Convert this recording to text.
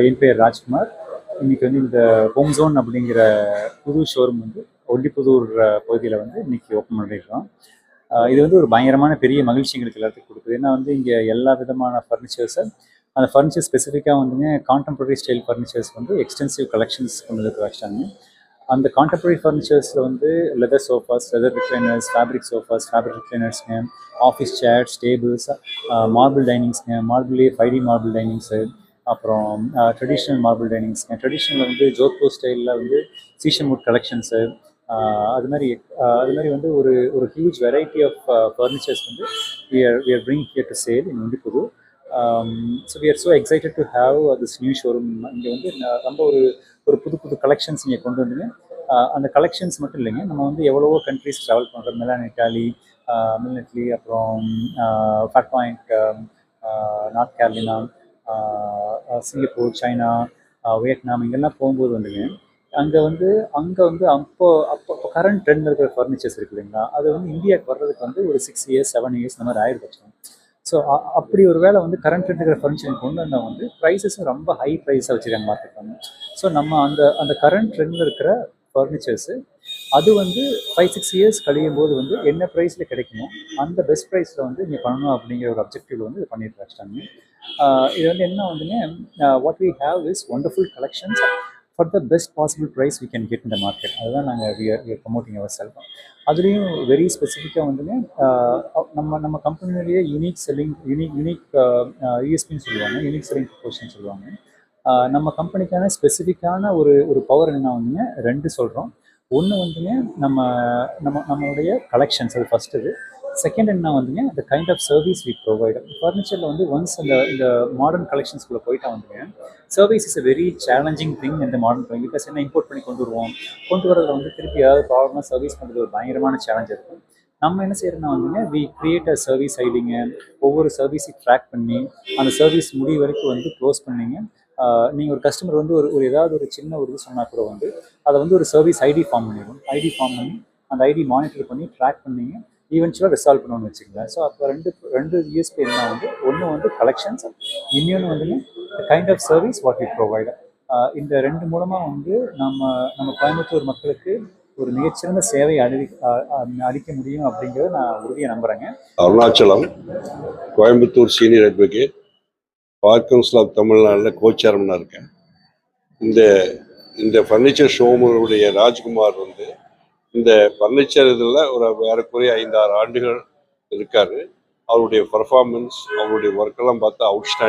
என் பேர் ராஜ்குமார். இன்னைக்கு வந்து இந்த ஹோம் ஜோன் அப்படிங்கிற புது ஷோரூம் வந்து ஒண்டிப்புதூர் பகுதியில் வந்து இன்னைக்கு ஓப்பன் பண்ணியிருக்கோம். இது வந்து ஒரு பயங்கரமான பெரிய மகிழ்ச்சி எங்களுக்கு எல்லாத்துக்கும் கொடுக்குது. ஏன்னா வந்து இங்கே எல்லா விதமான ஃபர்னிச்சர்ஸை அந்த ஃபர்னிச்சர் ஸ்பெசிஃபிக்காக வந்துங்க கான்டெம்பரரி ஸ்டைல் ஃபர்னிச்சர்ஸ் வந்து எக்ஸ்டென்சிவ் கலெக்ஷன்ஸ் கொண்டு வந்து வச்சாங்க. அந்த கான்டெம்பரரி ஃபர்னிச்சர்ஸில் வந்து leather sofas, leather recliners, fabric ரிக்ளைனர்ஸ்ங்க, ஆஃபீஸ் சேர்ஸ், டேபிள்ஸ், மார்பிள் டைனிங்ஸ்ங்க, மார்பிள்லேயே 5D மார்பிள் டைனிங்ஸு, அப்புறம் ட்ரெடிஷ்னல் மார்பிள் டைனிங்ஸ்ங்க. ட்ரெடிஷ்னல் வந்து ஜோத்பூர் ஸ்டைலில் வந்து சீஷன்வுட் கலெக்ஷன்ஸு, அது மாதிரி வந்து ஒரு ஒரு ஹியூஜ் வெரைட்டி ஆஃப் ஃபர்னிச்சர்ஸ் வந்து we are bringing here to sale in Undipuru. So we are so excited to have this new showroom. இங்கே வந்து ரொம்ப ஒரு புது புது கலெக்ஷன்ஸ் இங்கே கொண்டு வந்துங்க. அந்த கலெக்ஷன்ஸ் மட்டும் இல்லைங்க, நம்ம வந்து எவ்வளவோ கண்ட்ரிஸ் ட்ராவல் பண்ணுறோம். மிலான், இட்டாலி, மில்னெட்லி, அப்புறம் ஃபேட் பாயிண்ட், North Carolina, Singapore, China, Vietnam, இங்கெல்லாம் போகும்போது வந்துங்க அங்கே வந்து அப்போ கரண்ட் ட்ரெண்டில் இருக்கிற ஃபர்னிச்சர்ஸ் இருக்குது இல்லைங்களா, அது வந்து இந்தியாவுக்கு வர்றதுக்கு வந்து ஒரு 6 இயர்ஸ் 7 இயர்ஸ் இந்த மாதிரி ஆயிடுச்சு. ஸோ அப்படி ஒரு வேளை வந்து கரண்ட் ட்ரெண்ட் இருக்கிற ஃபர்னிச்சர் கொண்டு வந்தால் வந்து ப்ரைஸஸும் ரொம்ப ஹை ப்ரைஸாக வச்சுருக்காங்க மார்க்கெட் வந்து. ஸோ நம்ம அந்த கரண்ட் ட்ரெண்டில் இருக்கிற ஃபர்னிச்சர்ஸு அது வந்து 5-6 இயர்ஸ் கழியும் போது வந்து என்ன ப்ரைஸில் கிடைக்குமோ அந்த பெஸ்ட் ப்ரைஸில் வந்து இங்கே பண்ணணும் அப்படிங்கிற ஒரு அப்ஜெக்டிவ் வந்து இது பண்ணிட்டு வச்சிட்டாங்க. இது வந்து என்ன வந்துங்க, what we have is wonderful collections for the best possible price we can get இந்த மார்க்கெட். அதுதான் நாங்கள் we are promoting our self. அதுலேயும் வெரி ஸ்பெசிஃபிக்காக வந்துங்க நம்ம கம்பெனிலேயே யூனிக் யூஎஸ்பின்னு சொல்லுவாங்க, யூனிக் செல்லிங் ப்ரொபோஷன் சொல்லுவாங்க. நம்ம கம்பெனிக்கான ஸ்பெசிஃபிக்கான ஒரு பவர் என்ன வந்துங்க, 2 சொல்கிறோம். ஒன்று வந்துங்க நம்மளுடைய கலெக்ஷன்ஸ், அது ஃபஸ்ட்டு. இது செகண்ட் என்ன வந்துங்க, the kind of service we provide. ஃபர்னிச்சரில் வந்து ஒன்ஸ் இந்த மாடர்ன் கலெக்ஷன்ஸ்குள்ளே போயிட்டா வந்துங்க, service is a very challenging thing இந்த மாடர்ன் டைம். பிகாஸ் என்ன இம்போர்ட் பண்ணி கொண்டு வரதில் வந்து திருப்பி ஏதாவது ப்ராப்ளமாக சர்வீஸ் பண்ணுறது ஒரு பயங்கரமான சேலஞ்ச் இருக்கும். நம்ம என்ன செய்யறோம்னா வந்துங்க, வி கிரியேட் அ சர்வீஸ் ஐடிங்க, ஒவ்வொரு சர்வீஸையும் ட்ராக் பண்ணி அந்த சர்வீஸ் முடிவு வரைக்கும் வந்து க்ளோஸ் பண்ணிங்க. நீங்கள் ஒரு கஸ்டமர் வந்து ஒரு ஏதாவது ஒரு சின்ன ஒரு இது சொன்னால் கூட வந்து அதை வந்து ஒரு சர்வீஸ் ஐடி ஃபார்ம் பண்ணிடும். ஐடி ஃபார்ம் பண்ணி அந்த ஐடி மானிட்டர் பண்ணி ட்ராக் பண்ணிங்க ஈவென்ச்சுவலாக ரிசால்வ் பண்ணணும்னு வச்சுக்கோங்களேன். ஸோ அப்போ ரெண்டு யூஎஸ்பி என்ன வந்து, ஒன்று வந்து கலெக்ஷன்ஸ், இன்னொன்று வந்துங்க kind of service what we provide. இந்த 2 மூலமாக வந்து நம்ம கோயம்புத்தூர் மக்களுக்கு ஒரு மிகச்சிறந்த சேவை அளிக்க முடியும் அப்படிங்கிறத நான் உறுதியாக நம்புகிறேங்க. Arunachalam, Coimbatore senior advocate, bar council of தமிழ்நாட்டில் கோச்சேரம்னா இருக்கேன். இந்த ஃபர்னிச்சர் ஷோரூமுடைய ராஜ்குமார் வந்து இந்த ஃபர்னிச்சர் இதில் ஒரு ஏறக்குறைய 5-6 ஆண்டுகள் இருக்கார். அவருடைய பர்ஃபார்மன்ஸ், அவருடைய ஒர்க்கெல்லாம் பார்த்தா அவுட்ஸ்டாண்டிங்.